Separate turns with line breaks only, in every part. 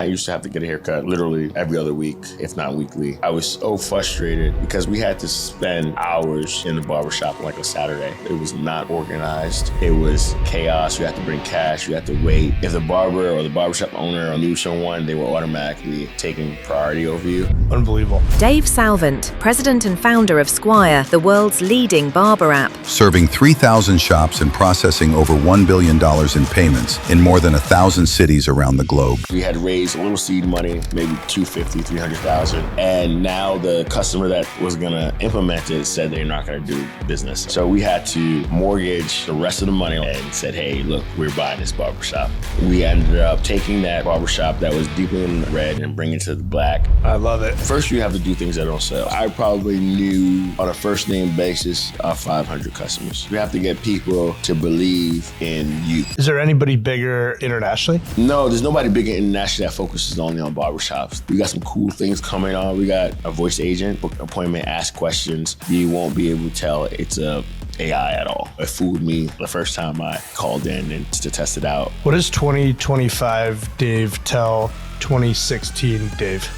used to have to get a haircut literally every other week, if not weekly. I was so frustrated because we had to spend hours in the barbershop on like a Saturday. It was not organized. It was chaos. You had to bring cash. You had to wait. If the barber or the barbershop owner knew someone, they were automatically taking priority over you.
Unbelievable.
Dave Salvant, president and founder of Squire, the world's leading barber app.
Serving 3,000 shops and processing over $1 billion in payments in more than 1,000 cities around the globe.
We had raised a little seed money, maybe $250,000, $300,000. And now the customer that was gonna implement it said they're not gonna do business. So we had to mortgage the rest of the money and said, hey, look, we're buying this barbershop. We ended up taking that barbershop that was deeply in the red and bringing it to the black.
I love it.
First, you have to do things that don't sell. I probably knew on a first name basis 500 customers. You have to get people to believe in you.
Is there anybody bigger internationally?
No, there's nobody bigger internationally that focuses only on barbershops. We got some cool things coming on. We got a voice agent, book an appointment, ask questions. You won't be able to tell it's a AI at all. It fooled me the first time I called in and to test it out.
What does 2025 Dave tell 2016 Dave?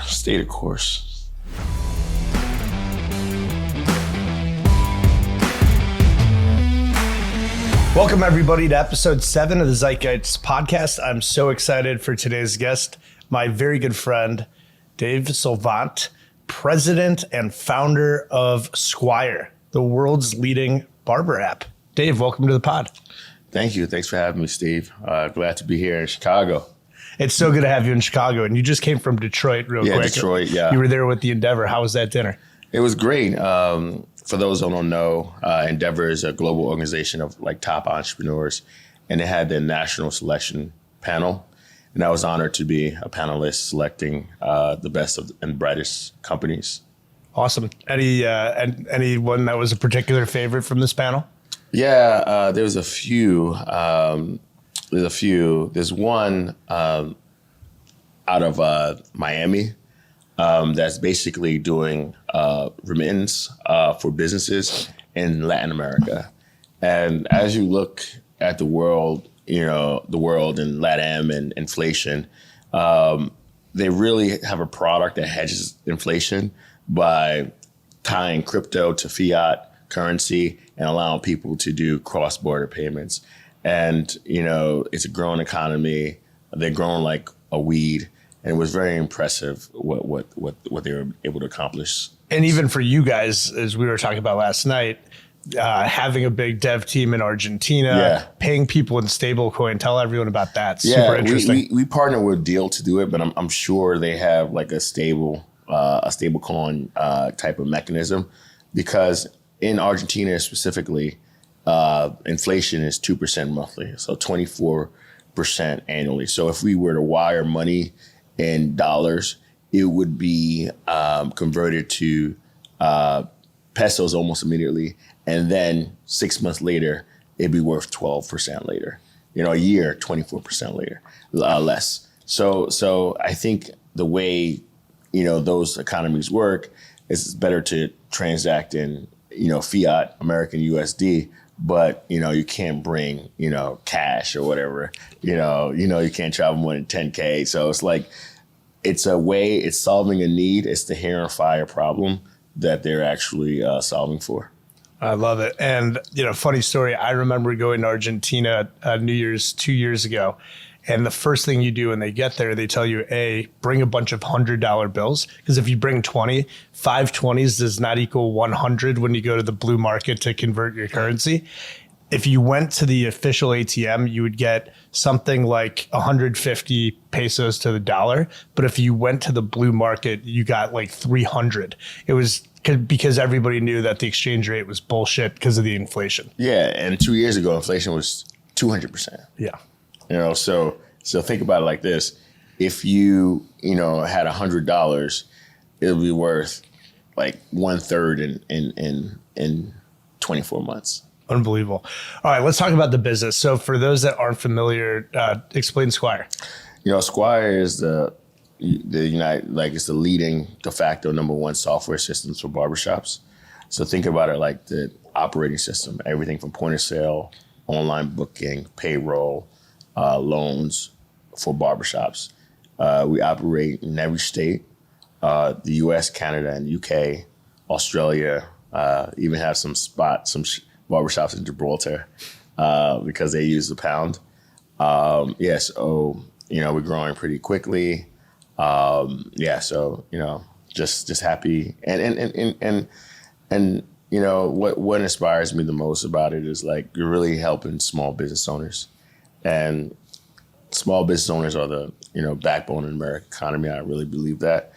Stay the course.
Welcome everybody to episode 7 of the Zeitgeist podcast. I'm so excited for today's guest, my very good friend, Dave Salvant, president and founder of Squire, the world's leading barber app. Dave, welcome to the pod.
Thank you. Thanks for having me, Steve. Glad to be here in Chicago.
It's so good to have you in Chicago. And you just came from Detroit real quick.
Detroit, yeah.
You were there with the Endeavor. How was that dinner?
It was great. For those who don't know, Endeavor is a global organization of like top entrepreneurs, and it had the national selection panel. And I was honored to be a panelist selecting the best of and brightest companies. Awesome.
Anyone that was a particular favorite from this panel?
Yeah, there's a few. There's one out of Miami that's basically doing remittance for businesses in Latin America. And as you look at the world, the world and LATAM and inflation, they really have a product that hedges inflation by tying crypto to fiat currency and allowing people to do cross-border payments. And, it's a growing economy. They're growing like a weed. And it was very impressive what they were able to accomplish.
And even for you guys, as we were talking about last night, having a big dev team in Argentina, paying people in stablecoin. Tell everyone about that. Super interesting.
We partner with Deal to do it, but I'm sure they have like a stablecoin type of mechanism, because in Argentina specifically, inflation is 2% monthly, so 24% annually. So if we were to wire money in dollars, it would be converted to pesos almost immediately. And then 6 months later, it'd be worth 12% later. A year, 24% later, less. So I think the way, those economies work is it's better to transact in, fiat, American USD, but, you can't bring, cash or whatever, you can't travel more than 10K. So it's like, it's solving a need. It's the hair and fire problem that they're actually solving for.
I love it. And, funny story. I remember going to Argentina New Year's 2 years ago. And the first thing you do when they get there, they tell you, bring a bunch of $100 bills. Because if you bring 20, 5 20s does not equal 100 when you go to the blue market to convert your currency. If you went to the official ATM, you would get something like 150 pesos to the dollar. But if you went to the blue market, you got like 300. It was because everybody knew that the exchange rate was bullshit because of the inflation.
Yeah, and 2 years ago, inflation was 200%.
Yeah.
So think about it like this. If you, had $100, it would be worth like 1/3 in 24 months.
Unbelievable. All right, let's talk about the business. So for those that aren't familiar, explain Squire.
Squire is it's the leading de facto #1 software systems for barbershops. So think about it like the operating system, everything from point of sale, online booking, payroll, loans for barbershops. We operate in every state, the U.S., Canada, and UK, Australia. Even have some barbershops in Gibraltar because they use the pound. So we're growing pretty quickly. Just happy, and what inspires me the most about it is like you're really helping small business owners, and small business owners are the backbone of the American economy. I really believe that.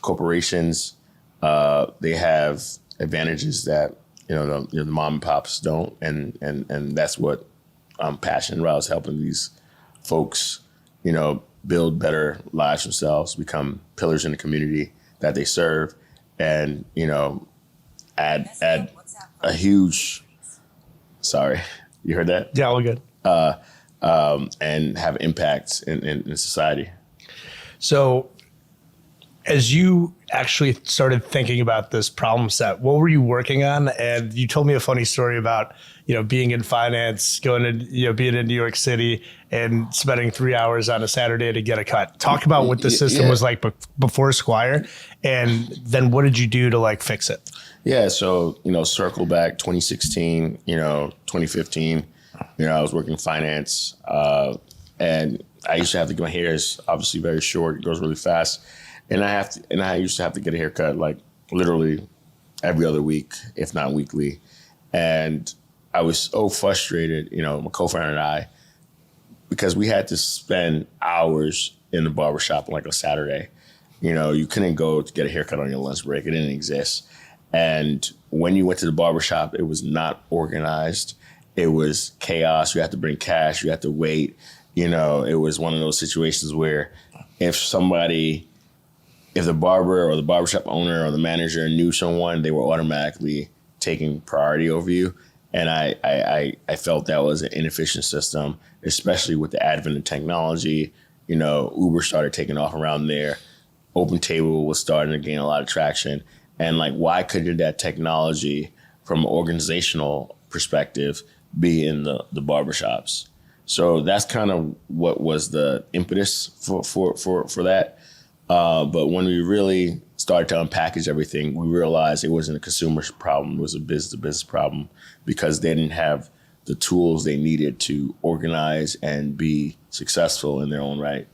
Corporations they have advantages that the mom and pops don't, and that's what I'm passionate about, is helping these folks build better lives themselves, become pillars in the community that they serve, and add a huge. Sorry, you heard that?
Yeah, all good.
And have impacts in society. So,
as you actually started thinking about this problem set, what were you working on? And you told me a funny story about being in finance, going to being in New York City, and spending 3 hours on a Saturday to get a cut. Talk about what the system was like before Squire, and then what did you do to like fix it?
Yeah, so circle back 2016, 2015. I was working finance, and I used to have to get my hair is obviously very short. It goes really fast, and I used to have to get a haircut like literally every other week, if not weekly, and I was so frustrated, my co-founder and I, because we had to spend hours in the barbershop on like a Saturday. You couldn't go to get a haircut on your lunch break. It didn't exist. And when you went to the barbershop, it was not organized. It was chaos. You had to bring cash. You had to wait. It was one of those situations where if the barber or the barbershop owner or the manager knew someone, they were automatically taking priority over you. And I felt that was an inefficient system, especially with the advent of technology. Uber started taking off around there. Open Table was starting to gain a lot of traction. And like, why couldn't that technology from an organizational perspective be in the barbershops? So that's kind of what was the impetus for that. But when we really started to unpackage everything, we realized it wasn't a consumer problem, it was a business problem, because they didn't have the tools they needed to organize and be successful in their own right.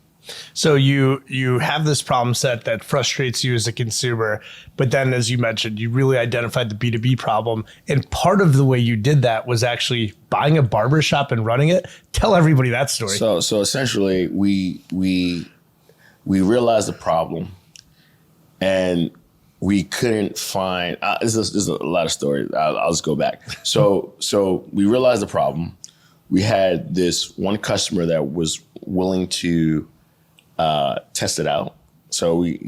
So you have this problem set that frustrates you as a consumer, but then, as you mentioned, you really identified the B2B problem. And part of the way you did that was actually buying a barbershop and running it. Tell everybody that story.
So essentially, we realized the problem, and we couldn't find. This is a lot of stories. I'll just go back. So we realized the problem. We had this one customer that was willing to test it out. So we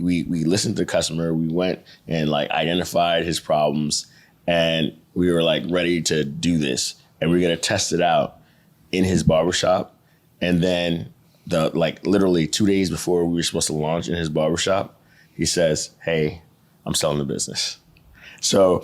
listened to the customer. We went and like identified his problems, and we were like ready to do this. And we we're gonna test it out in his barbershop. And then literally 2 days before we were supposed to launch in his barbershop, he says, "Hey, I'm selling the business." So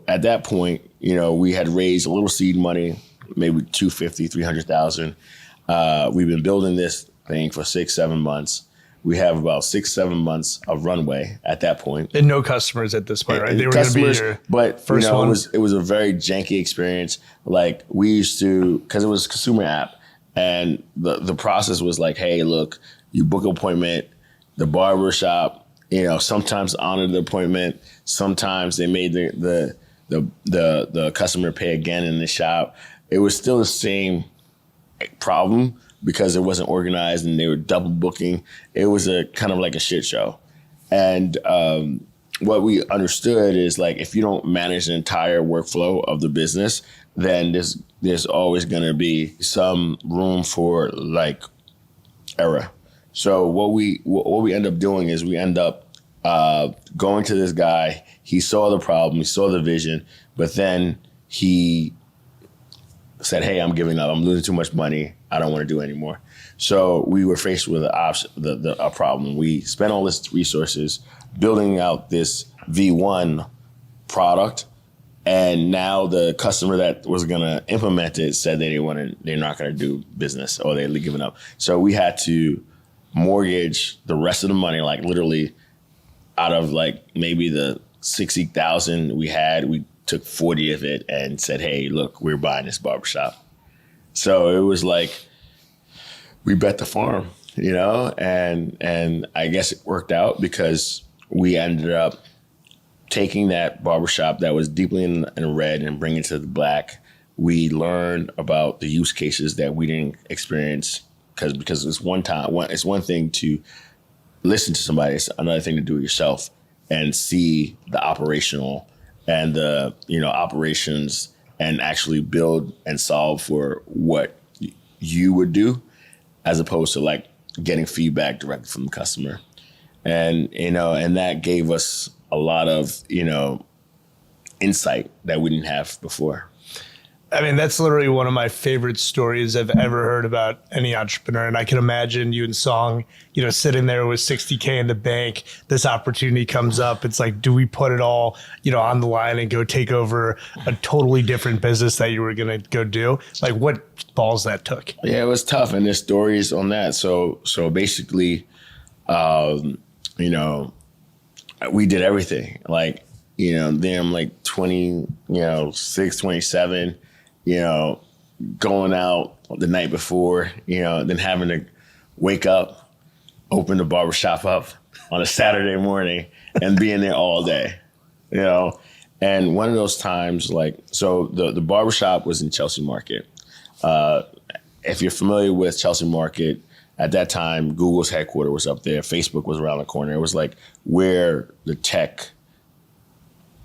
at that point, we had raised a little seed money, maybe $250,000, $300,000. We've been building this thing for 6-7 months. We have about 6-7 months of runway at that point.
And no customers at this point, right? They were going to be your first one.
It was a very janky experience. Like we used to, because it was a consumer app, and the process was like, hey, look, you book an appointment, the barbershop, sometimes honored the appointment. Sometimes they made the customer pay again in the shop. It was still the same problem, because it wasn't organized and they were double booking. It was a kind of like a shit show. And what we understood is like, if you don't manage the entire workflow of the business, then there's always gonna be some room for like error. So what we end up doing is we end up going to this guy. He saw the problem, he saw the vision, but then he said, "Hey, I'm giving up. I'm losing too much money. I don't want to do it anymore." So we were faced with a problem. We spent all this resources building out this V1 product, and now the customer that was going to implement it said they're not going to do business, or they're giving up. So we had to mortgage the rest of the money, like literally out of like maybe the 60,000 we had, we took 40 of it and said, hey, look, we're buying this barbershop. So it was like, we bet the farm, you know, and I guess it worked out because we ended up taking that barbershop that was deeply in red and bringing it to the black. We learned about the use cases that we didn't experience because it's it's one thing to listen to somebody, it's another thing to do it yourself and see the operational and the, you know, operations and actually build and solve for what you would do as opposed to like getting feedback directly from the customer. And, you know, and that gave us a lot of, you know, insight that we didn't have before.
I mean, that's literally one of my favorite stories I've ever heard about any entrepreneur. And I can imagine you and Song, you know, sitting there with $60K in the bank, this opportunity comes up. It's like, do we put it all, you know, on the line and go take over a totally different business that you were going to go do? Like, what balls that took?
Yeah, it was tough. And there's stories on that. So basically, you know, we did everything. Like, you know, then I'm like 26, 27, you know, going out the night before, you know, then having to wake up, open the barbershop up on a Saturday morning and being there all day, you know. And one of those times, like, so the barbershop was in Chelsea Market. If you're familiar with Chelsea Market, at that time, Google's headquarters was up there. Facebook was around the corner. It was like where the tech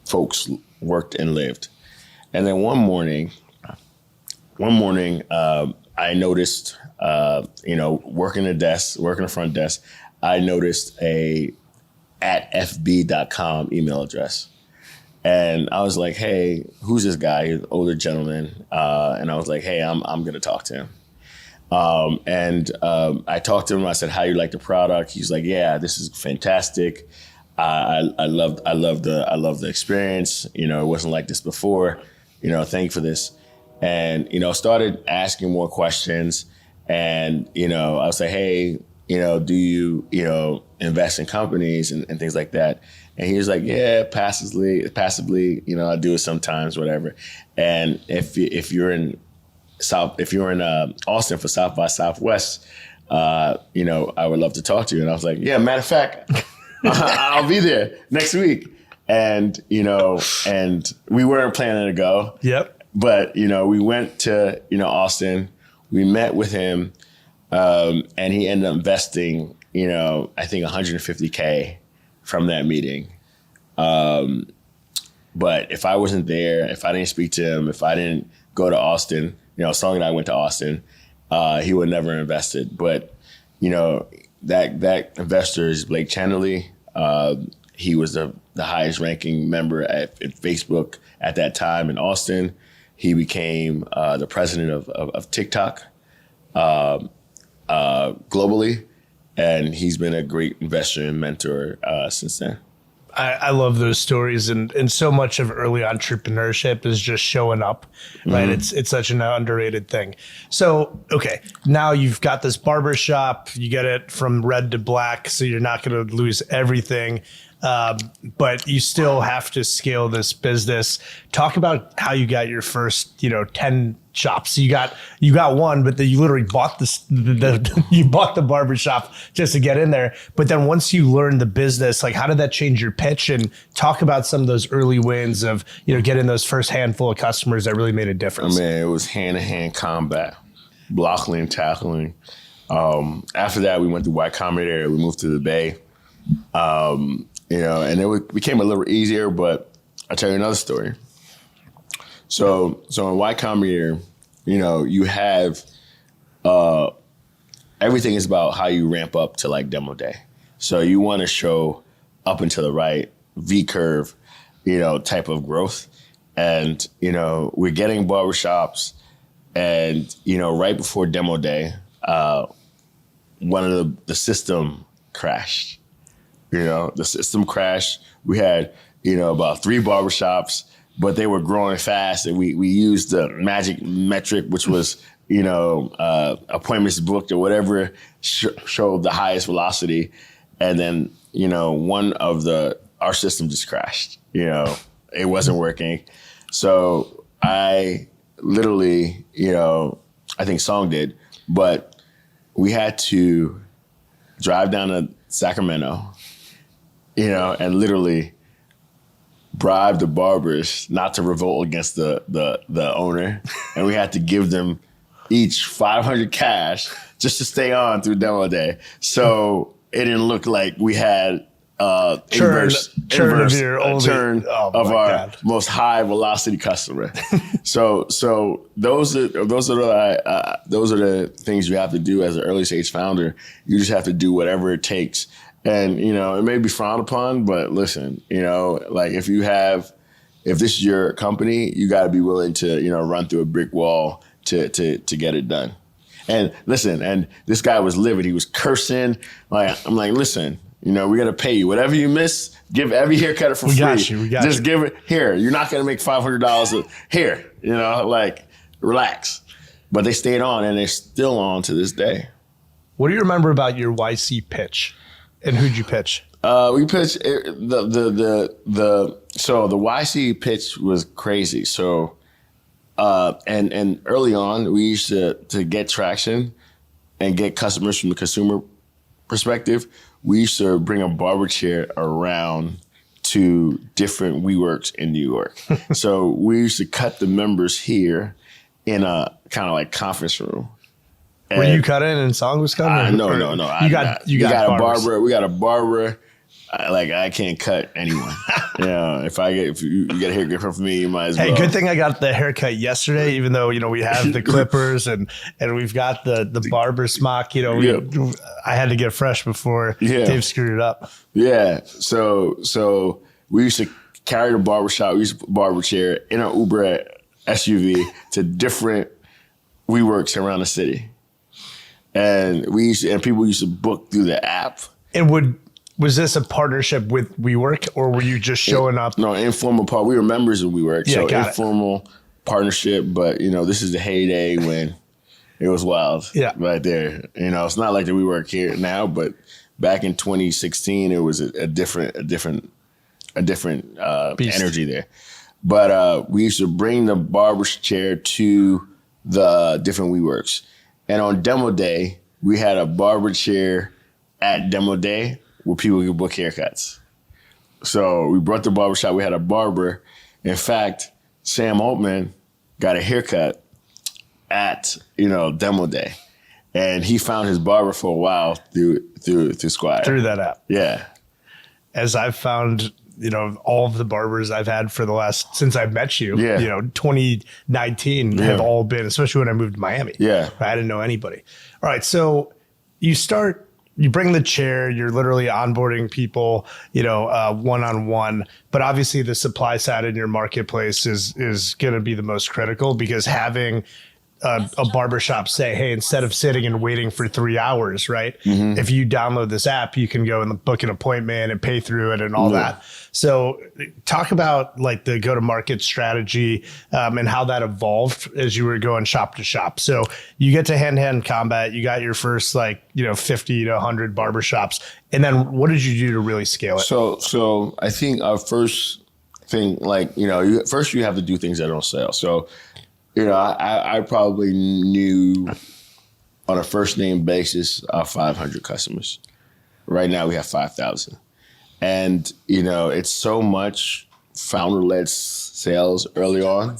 folks worked and lived. And then one morning, I noticed, you know, working the front desk, I noticed a @fb.com email address. And I was like, hey, who's this guy? He's an older gentleman. And I was like, hey, I'm going to talk to him. I talked to him. I said, how you like the product? He's like, yeah, this is fantastic. I love the experience. You know, it wasn't like this before. You know, thank you for this. And, you know, started asking more questions. And, you know, I was like, hey, you know, do you, you know, invest in companies and things like that? And he was like, yeah, passively, you know, I do it sometimes, whatever. And if you're in Austin for South by Southwest, you know, I would love to talk to you. And I was like, yeah, matter of fact, I'll be there next week. And, you know, and we weren't planning to go.
Yep.
But, you know, we went to, you know, Austin, we met with him, and he ended up investing, you know, I think $150K from that meeting. But if I wasn't there, if I didn't speak to him, if I didn't go to Austin, you know, Song and I went to Austin, he would never invested. But, you know, that investor is Blake Chandlerly. He was the highest ranking member at Facebook at that time in Austin. He became the president of TikTok globally. And he's been a great investor and mentor since then.
I love those stories, and so much of early entrepreneurship is just showing up, right? Mm-hmm. It's such an underrated thing. So, okay, now you've got this barbershop, you get it from red to black, so you're not going to lose everything, but you still have to scale this business. Talk about how you got your first, 10 shops. You got one, but then you literally bought you bought the barbershop just to get in there. But then once you learn the business, like how did that change your pitch? And talk about some of those early wins of, getting those first handful of customers that really made a difference.
I mean, it was hand-to-hand combat, blocking and tackling. After that, we went to Y Combinator. We moved to the Bay. And it became a little easier, but I'll tell you another story. So in Y Combinator, you have everything is about how you ramp up to like demo day. So you want to show up and to the right, V curve, type of growth. And, we're getting barbershops and, right before demo day, one of the system crashed. The system crashed. We had, about 3 barbershops, but they were growing fast. And we used the magic metric, which was, appointments booked or whatever showed the highest velocity. And then, one of our system just crashed, it wasn't working. So I literally, I think Song did, but we had to drive down to Sacramento, and literally bribe the barbers not to revolt against the owner. And we had to give them each $500 cash just to stay on through demo day. So it didn't look like we had
Churn
of our most high velocity customer. so those are the things you have to do as an early stage founder. You just have to do whatever it takes. And, it may be frowned upon, but listen, like if this is your company, you got to be willing to, run through a brick wall to get it done. And listen, and this guy was livid. He was cursing. I'm like, listen, we're going to pay you. Whatever you miss, give every haircut for free.
We got
Just
you.
give it here. You're not going to make $500 here, relax. But they stayed on, and they're still on to this day.
What do you remember about your YC pitch, and who'd you pitch?
We pitched the YC pitch was crazy. So, and early on, we used to get traction and get customers from the consumer perspective. We used to bring a barber chair around to different WeWorks in New York. So we used to cut the members here in a kind of like conference room.
Were you cutting and Song was cutting?
No.
You got
a barber. We got a barber. I can't cut anyone. If you get a haircut from me, you might as well.
Hey, good thing I got the haircut yesterday, even though, we have the clippers and we've got the barber smock, I had to get fresh before Dave screwed it up.
Yeah. So we used to carry the barbershop, we used to barber chair in an Uber SUV to different WeWorks around the city. And people used to book through the app.
And was this a partnership with WeWork, or were you just showing up?
No, informal part. We were members of WeWork, so informal partnership. But this is the heyday when it was wild.
Yeah,
right there. It's not like the WeWork here now, but back in 2016, it was a different energy there. But we used to bring the barber chair to the different WeWorks, and on demo day, we had a barber chair at demo day where people could book haircuts. So we brought the barbershop. We had a barber. In fact, Sam Altman got a haircut at, demo day. And he found his barber for a while through Squire.
Through that app.
Yeah.
As I've found, all of the barbers I've had since I met you, 2019 have all been, especially when I moved to Miami.
Yeah.
I didn't know anybody. All right. So you bring the chair, you're literally onboarding people, one-on-one, but obviously the supply side in your marketplace is going to be the most critical, because having a barbershop say, hey, instead of sitting and waiting for 3 hours, right? Mm-hmm. If you download this app, you can go and book an appointment and pay through it and all that. So talk about like the go-to-market strategy and how that evolved as you were going shop to shop. So you get to hand-to-hand combat, you got your first 50 to 100 barbershops. And then what did you do to really scale it?
So I think our first thing, first you have to do things that don't sell. So I probably knew on a first name basis 500 customers. Right now we have 5,000. And, it's so much founder-led sales early on.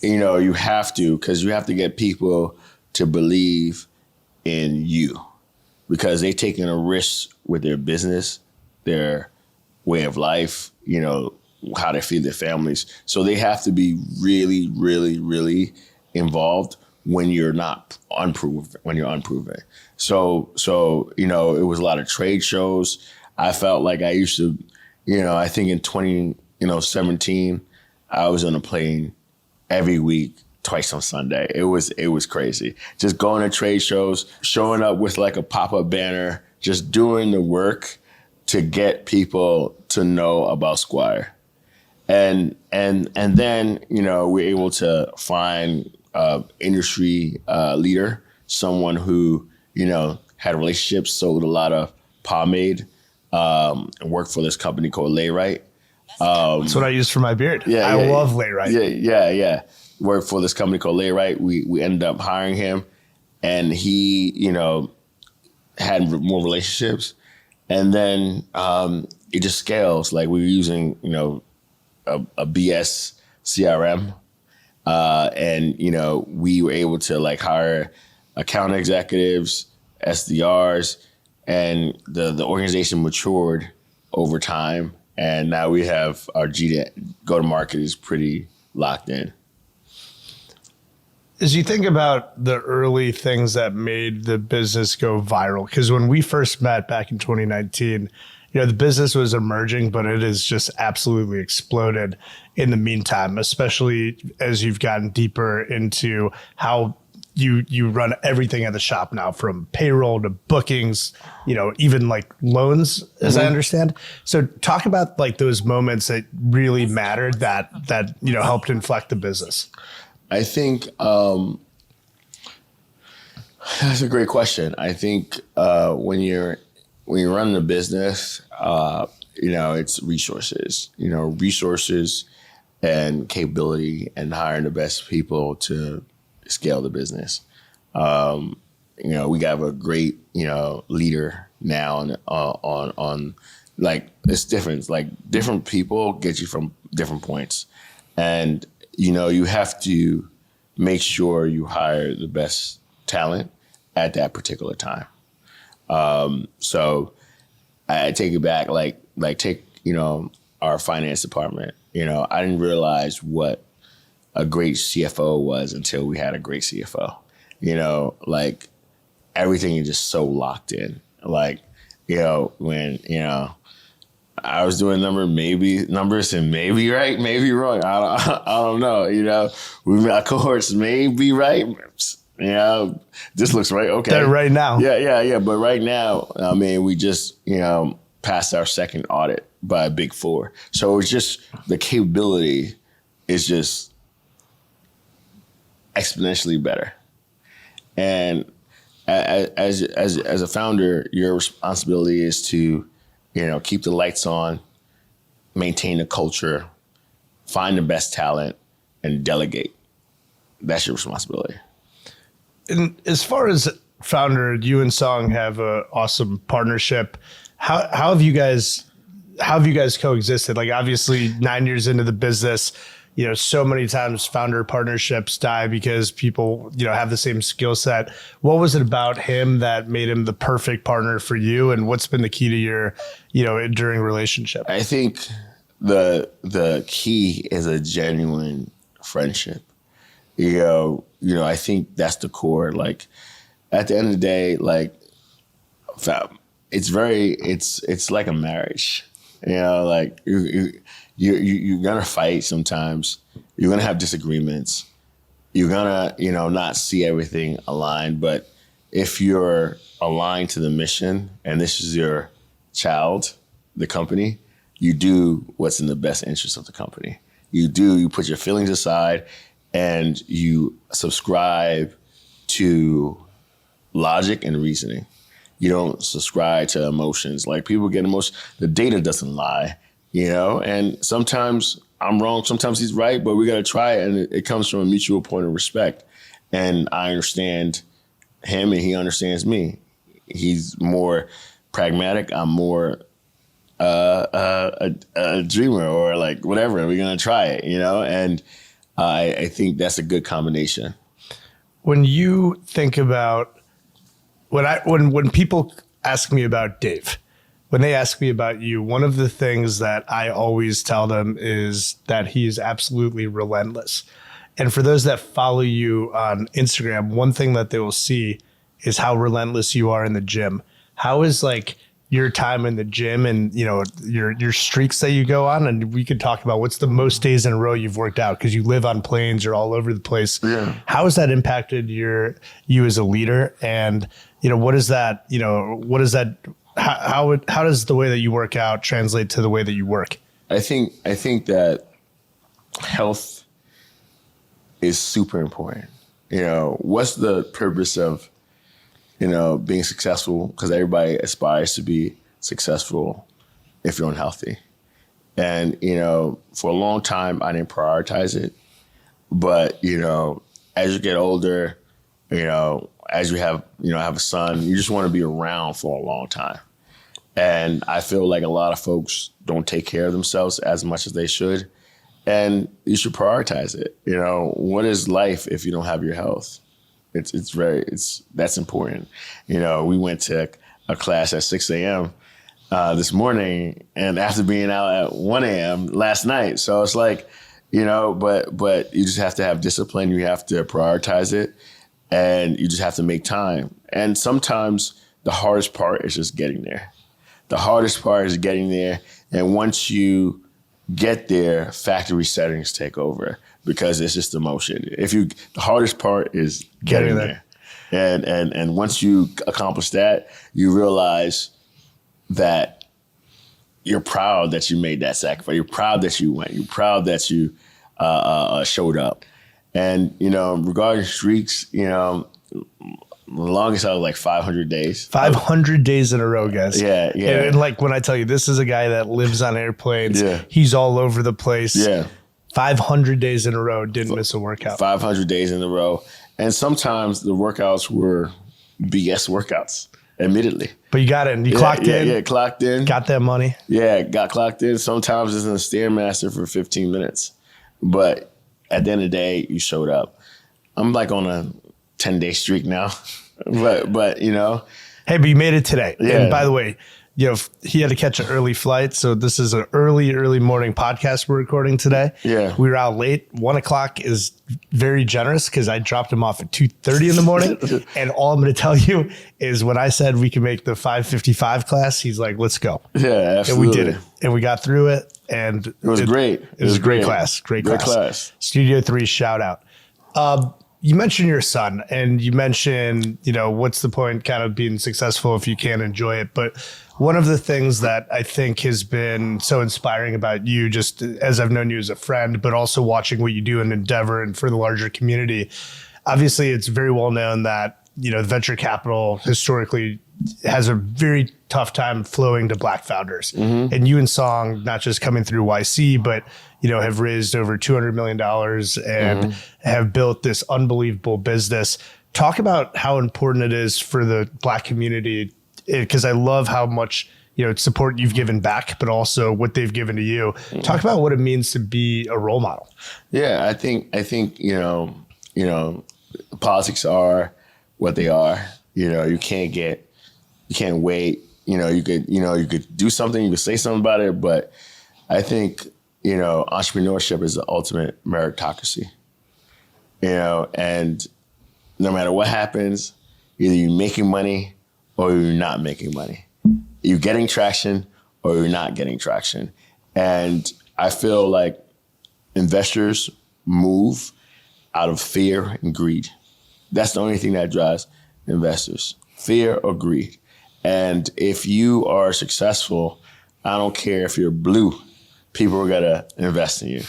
You have to, because you have to get people to believe in you, because they're taking a risk with their business, their way of life, how they feed their families. So they have to be really, really, really involved when you're not unproven, when you're unproven. So it was a lot of trade shows. I felt like I used to, I think in 2017, I was on a plane every week, twice on Sunday. It was crazy. Just going to trade shows, showing up with like a pop-up banner, just doing the work to get people to know about Squire. And then, we're able to find industry leader, someone who, had relationships, sold a lot of pomade, and worked for this company called Layrite.
That's what I use for my beard. I love Layrite.
Yeah. Worked for this company called Layrite. We ended up hiring him, and he, had more relationships. And then it just scales. Like we were using, a BS CRM. And, we were able to like hire account executives, SDRs, and the organization matured over time. And now we have our go-to-market is pretty locked in.
As you think about the early things that made the business go viral, because when we first met back in 2019, the business was emerging, but it has just absolutely exploded in the meantime, especially as you've gotten deeper into how you run everything at the shop now, from payroll to bookings, even like loans, as I understand. So talk about like those moments that really mattered that helped inflect the business.
I think that's a great question. I think when you're running a business, it's resources, resources and capability, and hiring the best people to scale the business. We got a great, leader now on like, it's different. Like different people get you from different points, and you have to make sure you hire the best talent at that particular time. So I take it back, like take, our finance department. I didn't realize what a great CFO was until we had a great CFO. Like everything is just so locked in. Like, when, I was doing numbers and maybe right, maybe wrong. I don't know. Our cohorts may be right. This looks right. Okay.
They're right now.
Yeah. But right now, we just, passed our second audit by a Big Four. So it's just the capability is just exponentially better. And as a founder, your responsibility is to, keep the lights on, maintain the culture, find the best talent, and delegate. That's your responsibility.
And as far as founder, you and Song have an awesome partnership. How have you guys coexisted? Like, obviously 9 years into the business, so many times founder partnerships die because people, have the same skill set. What was it about him that made him the perfect partner for you? And what's been the key to your, enduring relationship?
I think the key is a genuine friendship. I think that's the core. Like, at the end of the day, like, it's like a marriage. Like you're gonna fight sometimes. You're gonna have disagreements. You're gonna, not see everything aligned. But if you're aligned to the mission and this is your child, the company, you do what's in the best interest of the company. You put your feelings aside and you subscribe to logic and reasoning. You don't subscribe to emotions. Like, people get emotions. The data doesn't lie, and sometimes I'm wrong, sometimes he's right, but we got to try it. And it comes from a mutual point of respect. And I understand him and he understands me. He's more pragmatic. I'm more a dreamer, or like whatever. We're going to try it, and I think that's a good combination.
When you think about, when people ask me about Dave, when they ask me about you, one of the things that I always tell them is that he is absolutely relentless. And for those that follow you on Instagram, one thing that they will see is how relentless you are in the gym. How is like your time in the gym and, your streaks that you go on? And we could talk about what's the most days in a row you've worked out, because you live on planes, you're all over the place.
Yeah.
How has that impacted you as a leader? And, how does the way that you work out translate to the way that you work?
I think that health is super important. what's the purpose of, being successful? Because everybody aspires to be successful if you're unhealthy. And, for a long time, I didn't prioritize it. But, as you get older, as you have a son, you just want to be around for a long time. And I feel like a lot of folks don't take care of themselves as much as they should. And you should prioritize it. What is life if you don't have your health? That's important. We went to a class at 6 a.m. This morning, and after being out at 1 a.m. last night. So it's like, but you just have to have discipline. You have to prioritize it, and you just have to make time. And sometimes the hardest part is just getting there. The hardest part is getting there. And once you get there, factory settings take over because it's just emotion. The hardest part is getting there. And once you accomplish that, you realize that you're proud that you made that sacrifice. You're proud that you went. You're proud that you showed up. And, regarding streaks, the longest I was like 500 days.
500 days in a row, guys.
Yeah.
And like when I tell you, this is a guy that lives on airplanes.
Yeah.
He's all over the place.
Yeah.
500 days in a row, didn't miss a workout.
500 days in a row. And sometimes the workouts were BS workouts, admittedly.
But you got it. And you clocked in.
Yeah, clocked in.
Got that money.
Yeah, got clocked in. Sometimes it's in a Stairmaster for 15 minutes. But at the end of the day, you showed up. I'm like on a 10-day streak now. but
Hey, but you made it today.
Yeah.
And by the way, he had to catch an early flight. So this is an early morning podcast we're recording today.
Yeah.
We were out late. 1 o'clock is very generous because I dropped him off at 2:30 in the morning. And all I'm going to tell you is when I said we can make the 5:55 class, he's like, let's go.
Yeah, absolutely.
And we did it. And we got through it. And
it was great.
It was a great class. Great class. Studio 3 shout out. You mentioned your son and you mentioned, what's the point kind of being successful if you can't enjoy it? But one of the things that I think has been so inspiring about you, just as I've known you as a friend, but also watching what you do in Endeavor and for the larger community, obviously it's very well known that, venture capital historically has a very tough time flowing to Black founders. Mm-hmm. And you and Song, not just coming through YC, but have raised over $200 million and have built this unbelievable business. Talk about how important it is for the Black community, because I love how much support you've given back, but also what they've given to you. Talk about what it means to be a role model.
Yeah, I think politics are what they are. You can't wait. You could do something, you could say something about it, but I think entrepreneurship is the ultimate meritocracy. And no matter what happens, either you're making money or you're not making money. You're getting traction or you're not getting traction. And I feel like investors move out of fear and greed. That's the only thing that drives investors, fear or greed. And if you are successful, I don't care if you're blue, people are gonna invest in you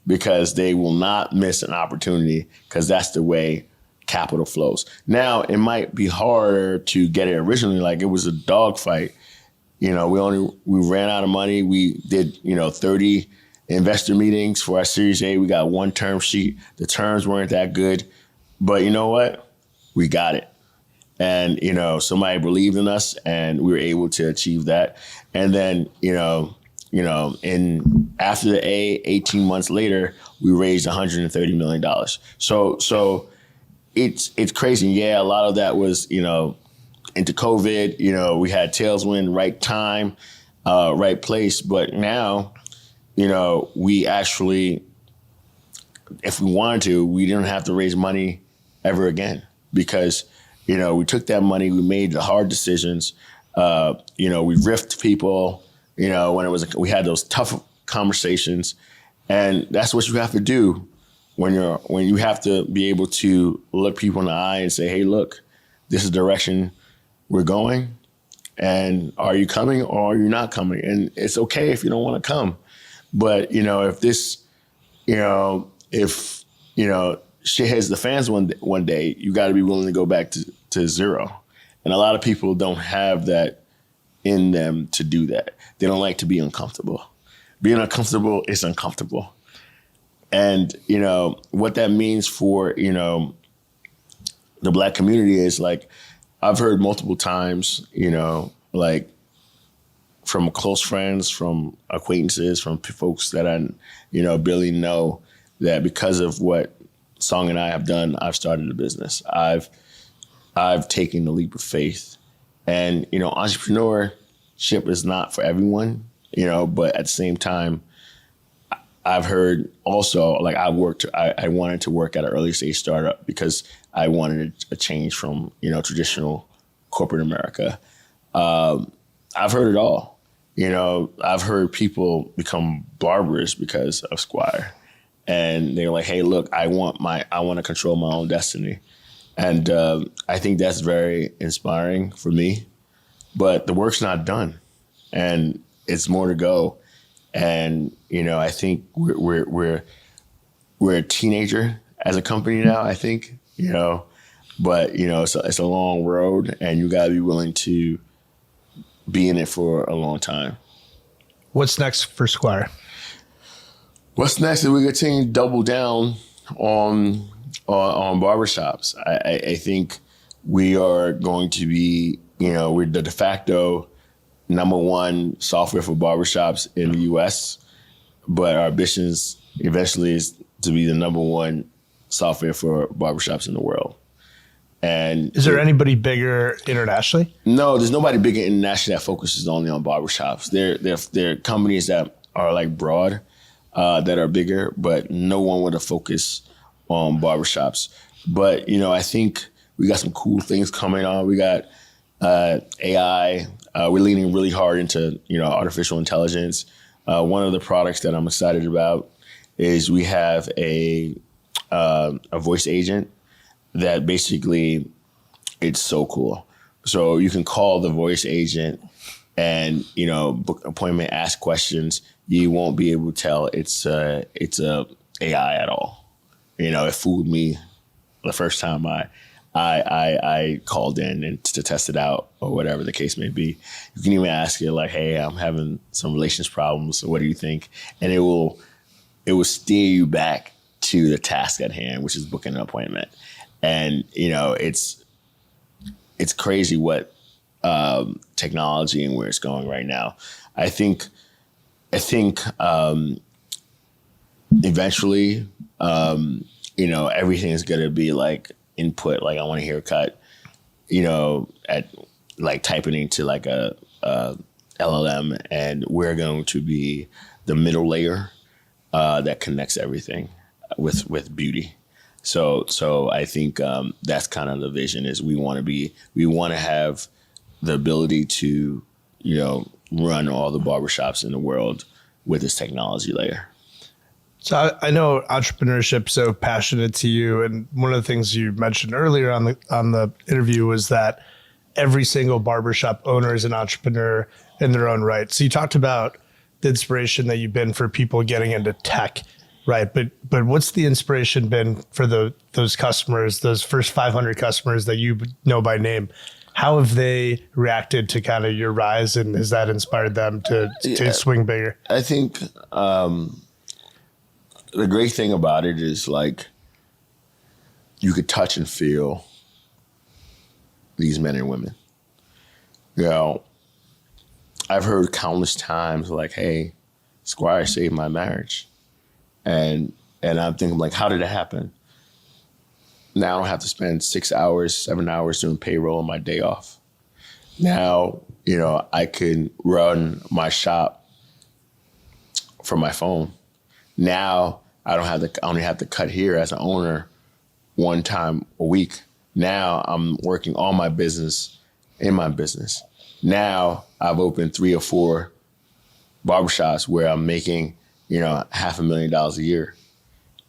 because they will not miss an opportunity because that's the way capital flows. Now, it might be harder to get it originally, like it was a dogfight. We ran out of money. We did, 30 investor meetings for our Series A. We got one term sheet. The terms weren't that good, but you know what? We got it. And, somebody believed in us and we were able to achieve that. And then, after the A, 18 months later, we raised $130 million. So it's crazy. Yeah, a lot of that was, into COVID, we had tailwind, right time, right place. But now, we actually, if we wanted to, we didn't have to raise money ever again because, we took that money, we made the hard decisions. We riffed people, when we had those tough conversations. And that's what you have to do when you have to be able to look people in the eye and say, hey, look, this is the direction we're going. And are you coming or are you not coming? And it's okay if you don't want to come. But, if this, shit hits the fans one day, you got to be willing to go back to zero. And a lot of people don't have that in them to do that. They don't like to be uncomfortable. Being uncomfortable is uncomfortable. And, you know, what that means for, you know, the Black community is like, I've heard multiple times, you know, like from close friends, from acquaintances, from folks that I, you know, barely know, that because of what Song and I have done, I've started a business. I've taken the leap of faith. And, you know, entrepreneurship is not for everyone, you know, but at the same time, I've heard also, like I wanted to work at an early stage startup because I wanted a change from, you know, traditional corporate America. I've heard it all. You know, I've heard people become barbers because of Squire. And they're like, hey, look, I want to control my own destiny. And I think that's very inspiring for me. But the work's not done. And it's more to go. And, you know, I think we're a teenager as a company now, I think, you know, but, you know, it's a long road and you got to be willing to be in it for a long time.
What's next for Squire?
What's next is we continue to double down on barbershops. I think we are going to be, you know, we're the de facto #1 software for barbershops in the US, but our ambitions eventually is to be the #1 software for barbershops in the world. And
is there anybody bigger internationally?
No, there's nobody bigger internationally that focuses only on barbershops. There are companies that are like broad, that are bigger, but no one with a focus on barbershops. But, you know, I think we got some cool things coming on. We got AI. We're leaning really hard into, you know, artificial intelligence. One of the products that I'm excited about is we have a voice agent that basically, it's so cool. So you can call the voice agent and, you know, book an appointment, ask questions. You won't be able to tell it's a AI at all. You know, it fooled me the first time I called in and to test it out or whatever the case may be. You can even ask it like, hey, I'm having some relations problems. So what do you think? And it will steer you back to the task at hand, which is booking an appointment. And, you know, it's crazy what technology and where it's going right now. I think eventually, you know, everything is going to be like input. Like I want a haircut, you know, at like typing into like a LLM, and we're going to be the middle layer that connects everything with beauty. So I think that's kind of the vision is we want to have the ability to, you know, run all the barbershops in the world with this technology layer.
So I know entrepreneurship so passionate to you, and one of the things you mentioned earlier on the interview was that every single barbershop owner is an entrepreneur in their own right. So you talked about the inspiration that you've been for people getting into tech, right? But what's the inspiration been for those customers, those first 500 customers that you know by name? How have they reacted to kind of your rise, and has that inspired them to swing bigger?
I think the great thing about it is like you could touch and feel these men and women. You know, I've heard countless times like, hey, Squire saved my marriage. And I'm thinking like, how did it happen? Now I don't have to spend 6 hours, 7 hours doing payroll on my day off. Now, you know, I can run my shop from my phone. Now I only have to cut here as an owner one time a week. Now I'm working on my business in my business. Now I've opened 3 or 4 barbershops where I'm making, you know, $500,000 a year.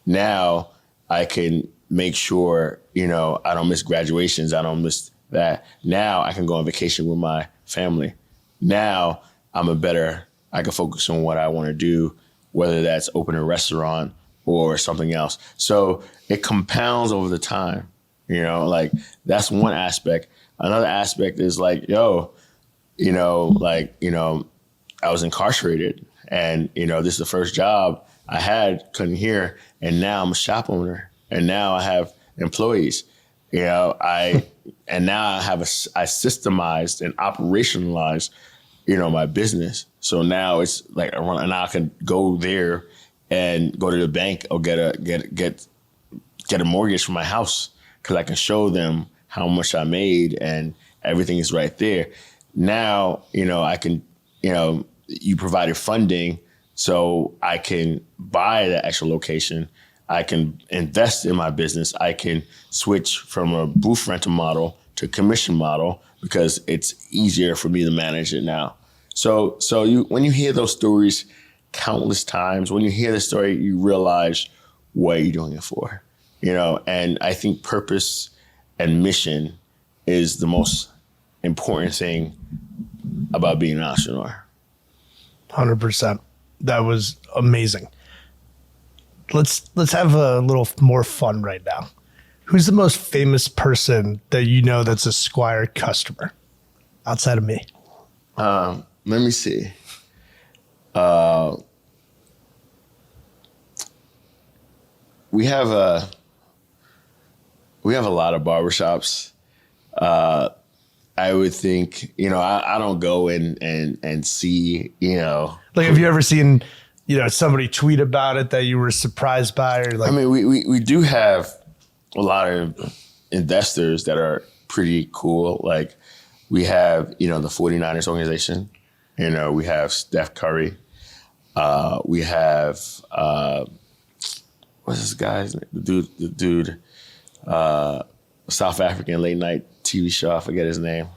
Now I can make sure, you know, I don't miss graduations. I don't miss that. Now I can go on vacation with my family. Now I can focus on what I want to do, whether that's open a restaurant or something else. So it compounds over the time, you know, like that's one aspect. Another aspect is like, yo, you know, like, you know, I was incarcerated and, you know, this is the first job I had, couldn't hear. And now I'm a shop owner and now I have employees, you know, and now I systemized and operationalized, you know, my business. So now it's like, and I can go there and go to the bank or get a mortgage for my house because I can show them how much I made and everything is right there. Now, you know, I can, you know, you provided funding so I can buy the actual location. I can invest in my business. I can switch from a booth rental model to commission model because it's easier for me to manage it now. So when you hear those stories countless times, when you hear the story, you realize what you're doing it for, you know, and I think purpose and mission is the most important thing about being an entrepreneur.
100%. That was amazing. Let's have a little more fun right now. Who's the most famous person that you know that's a Squire customer outside of me?
Let me see. We have a lot of barbershops. I would think, you know, I don't go and see, you know.
Like, have you ever seen, you know, somebody tweet about it that you were surprised by? Or like,
I mean, we do have a lot of investors that are pretty cool. Like we have, you know, the 49ers organization, you know, we have Steph Curry. We have, what's this guy's name? The dude, South African late night TV show. I forget his name.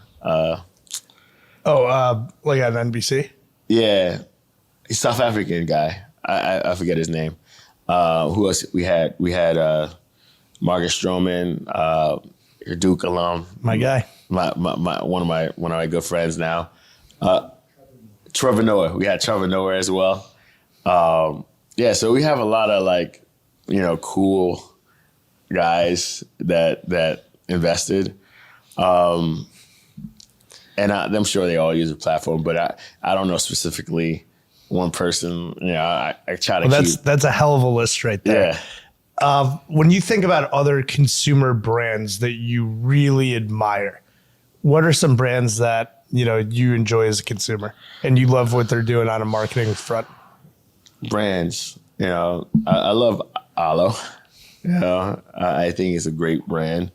like on NBC?
Yeah. He's South African guy. I forget his name. Who else? We had Marcus Stroman, your Duke alum.
My guy.
One of my good friends now. Trevor Noah. We had Trevor Noah as well. Yeah, so we have a lot of like, you know, cool guys that invested. And I'm sure they all use the platform, but I don't know specifically one person. You know, I try to keep.
That's a hell of a list right there.
Yeah.
When you think about other consumer brands that you really admire, what are some brands that, you know, you enjoy as a consumer and you love what they're doing on a marketing front?
Brands, you know, I love Alo. You know, I think it's a great brand.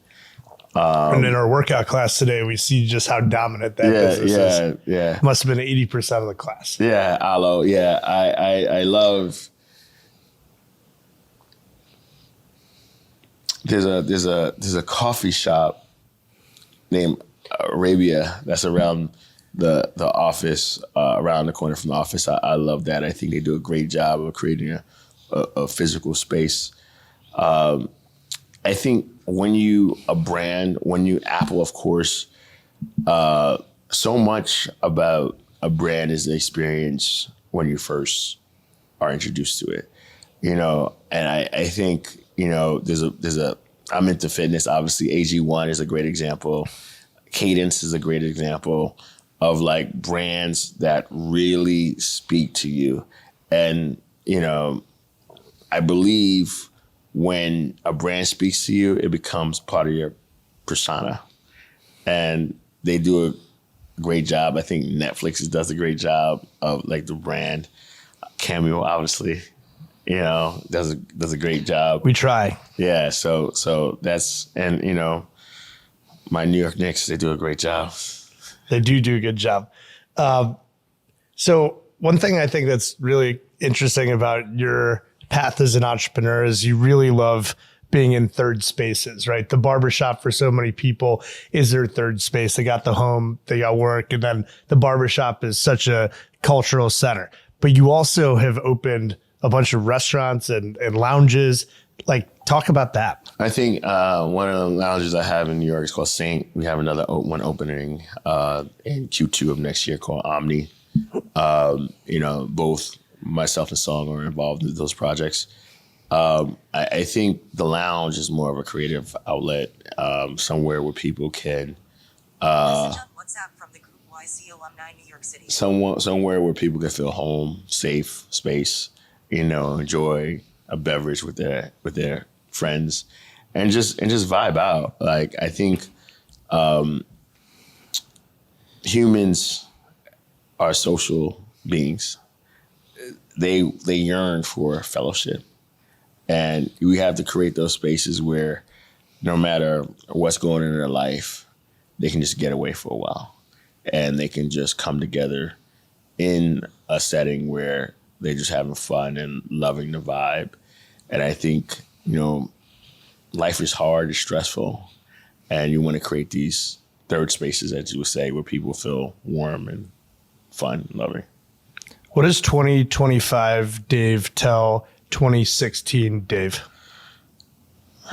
And in our workout class today, we see just how dominant that business is.
Yeah.
Must have been 80% of the class.
Yeah, Alo. Yeah, I love. There's a coffee shop named Arabia that's around the office, around the corner from the office. I love that. I think they do a great job of creating a physical space. I think when you Apple, of course, so much about a brand is the experience when you first are introduced to it, you know. And I think, you know, I'm into fitness. Obviously, AG1 is a great example. Cadence is a great example of like brands that really speak to you. And, you know, I believe when a brand speaks to you, it becomes part of your persona. And they do a great job. I think Netflix does a great job of like the brand. Cameo, obviously, you know, does a great job.
We try.
Yeah, so that's, and you know, my New York Knicks, they do a great job.
They do a good job. So one thing I think that's really interesting about your path as an entrepreneur is you really love being in third spaces, right? The barbershop for so many people is their third space. They got the home, they got work, and then the barbershop is such a cultural center. But you also have opened a bunch of restaurants and lounges. Like, talk about that.
I think one of the lounges I have in New York is called Saint. We have another one opening in Q2 of next year called Omni. You know, both myself and Song are involved in those projects. I think the lounge is more of a creative outlet, somewhere where people can
Message on WhatsApp from the group YC Alumni New York City.
somewhere where people can feel home, safe space, enjoy a beverage with their friends, and just vibe out. Like, I think humans are social beings. They yearn for fellowship, and we have to create those spaces where no matter what's going on in their life, they can just get away for a while, and they can just come together in a setting where they're just having fun and loving the vibe. And I think, life is hard, it's stressful, and you want to create these third spaces, as you would say, where people feel warm and fun and loving.
What does 2025 Dave tell 2016 Dave?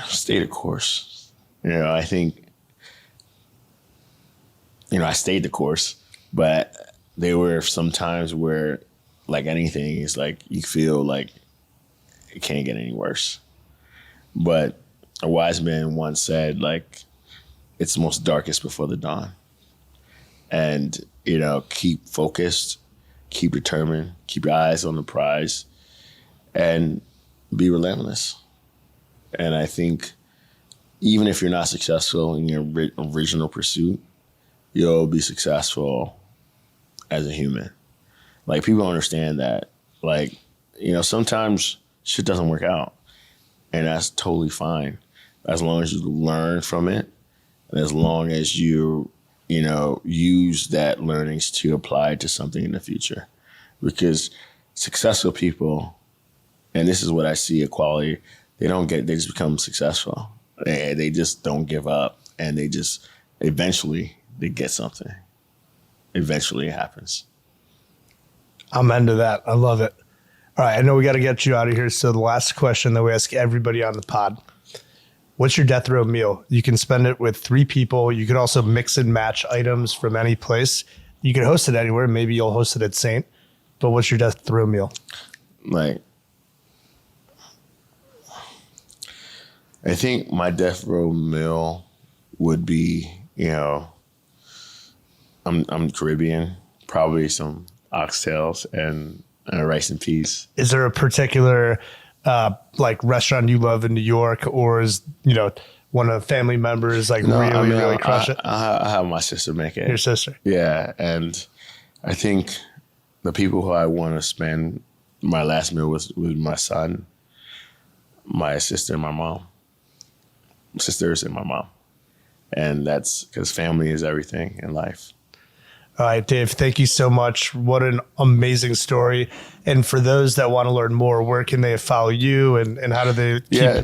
Stay the course. I think, I stayed the course, but there were some times where, like anything, it's like you feel like it can't get any worse. But a wise man once said, like, it's most darkest before the dawn. And, keep focused, keep determined, keep your eyes on the prize, and be relentless. And I think even if you're not successful in your original pursuit, you'll be successful as a human. Like, people don't understand that. Like, sometimes shit doesn't work out, and that's totally fine, as long as you learn from it, and as long as you use that learnings to apply to something in the future. Because successful people, and this is what I see, equality, they just become successful. They just don't give up, and they just eventually they get something. Eventually it happens.
I'm into that. I love it. All right, I know we got to get you out of here. So the last question that we ask everybody on the pod: what's your death row meal? You can spend it with 3 people. You could also mix and match items from any place. You can host it anywhere. Maybe you'll host it at Saint. But what's your death row meal?
Like, I think my death row meal would be, I'm Caribbean, probably some oxtails and rice and peas.
Is there a particular restaurant you love in New York, or is one of the family members really crush it?
I have my sister make it.
Your sister?
Yeah, and I think the people who I want to spend my last meal with my son, my sister, and my mom. Sisters and my mom. And that's because family is everything in life.
All right, Dave, thank you so much. What an amazing story. And for those that want to learn more, where can they follow you, and how do they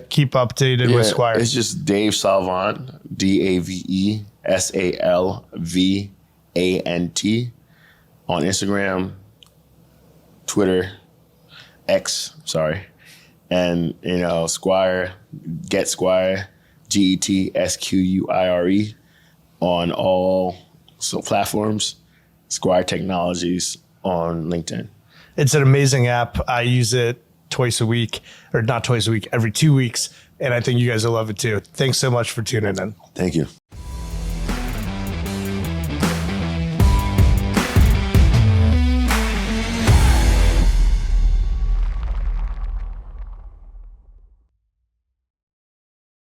keep updated with Squire?
It's just Dave Salvant, DaveSalvant on Instagram, Twitter, X, and, Squire, Get Squire, GETSQUIRE on all platforms, Squire Technologies on LinkedIn.
It's an amazing app. I use it twice a week, or not twice a week, every 2 weeks. And I think you guys will love it too. Thanks so much for tuning in.
Thank you.